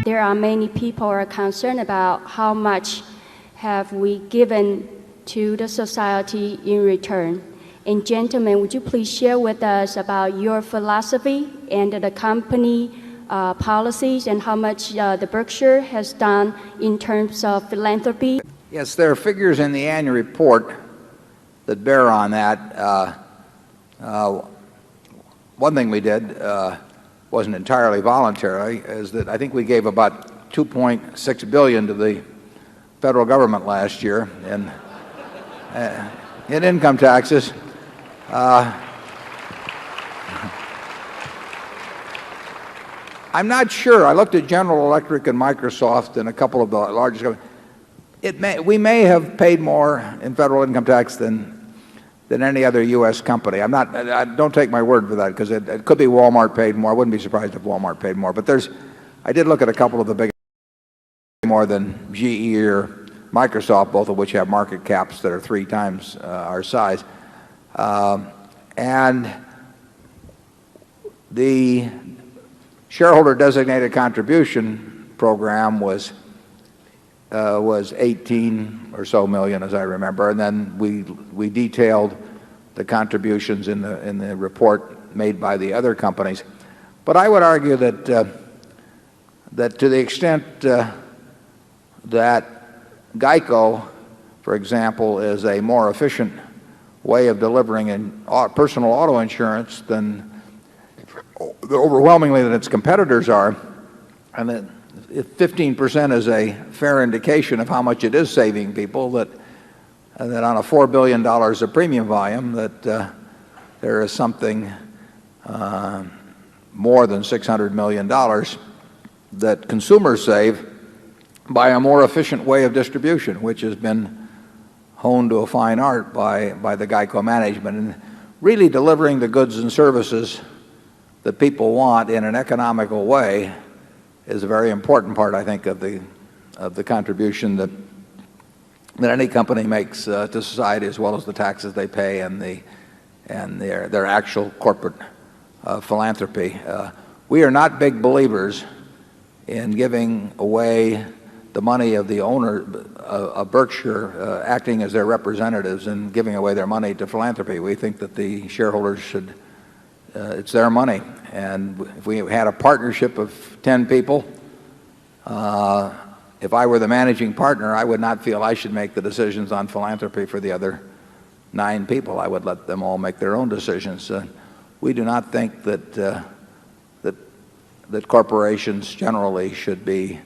There are many people who are concerned about how much have we given to the society in return. And gentlemen, would you please share with us about your philosophy and the company policies and how much the Berkshire has done in terms of philanthropy? Yes, there are figures in the annual report that bear on that. One thing we did wasn't entirely voluntary, is that I think we gave about $2.6 billion to the federal government last year in income taxes. I'm not sure. I looked at General Electric and Microsoft and a couple of the largest companies. We may have paid more in federal income tax than any other U.S. company. Don't take my word for that, because it could be Walmart paid more. I wouldn't be surprised if Walmart paid more. But I did look at a couple of the big, more than GE or Microsoft, both of which have market caps that are 3 times our size. And the shareholder designated contribution program was 18 or so million, as I remember, and then we detailed the contributions in the report made by the other companies. But I would argue that to the extent that GEICO, for example, is a more efficient way of delivering personal auto insurance than overwhelmingly than its competitors are, and that if 15% is a fair indication of how much it is saving people, that on a $4 billion of premium volume, that there is something more than $600 million that consumers save by a more efficient way of distribution, which has been honed to a fine art by the GEICO management. And really delivering the goods and services that people want in an economical way is a very important part, I think, of the contribution that any company makes to society, as well as the taxes they pay and their actual corporate philanthropy. We are not big believers in giving away the money of the owner of Berkshire, acting as their representatives and giving away their money to philanthropy. We think that the shareholders should, it's their money. And if we had a partnership of 10 people, if I were the managing partner, I would not feel I should make the decisions on philanthropy for the other 9 people. I would let them all make their own decisions. We do not think that corporations generally should be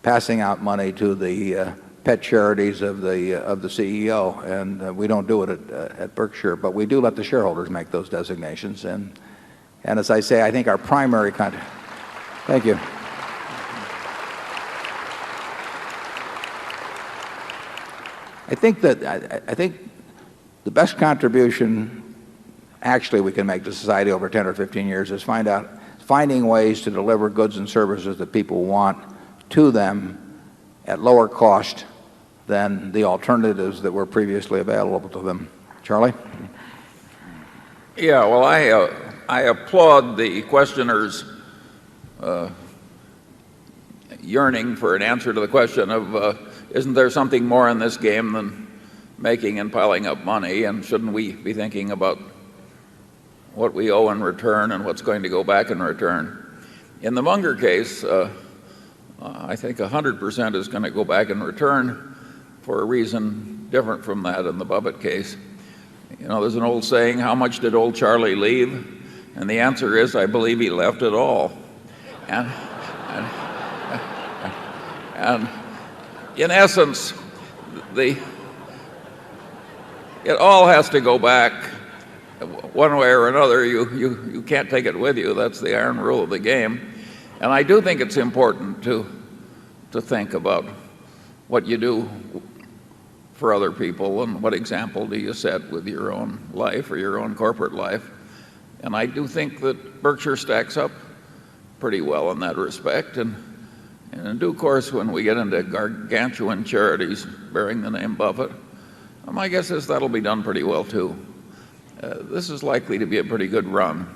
passing out money to the pet charities of the CEO, and we don't do it at Berkshire, but we do let the shareholders make those designations. And as I say, I think our primary Thank you. I think the best contribution actually we can make to society over 10 or 15 years is finding ways to deliver goods and services that people want to them at lower cost than the alternatives that were previously available to them. Charlie? Yeah, well, I applaud the questioner's yearning for an answer to the question of isn't there something more in this game than making and piling up money, and shouldn't we be thinking about what we owe in return and what's going to go back in return? In the Munger case, I think 100% is going to go back in return for a reason different from that in the Buffett case. You know, there's an old saying, how much did old Charlie leave? And the answer is, I believe he left it all. And in essence, it all has to go back one way or another. You can't take it with you. That's the iron rule of the game. And I do think it's important to think about what you do for other people and what example do you set with your own life or your own corporate life. And I do think that Berkshire stacks up pretty well in that respect. And in due course, when we get into gargantuan charities bearing the name Buffett, my guess is that'll be done pretty well too. This is likely to be a pretty good run.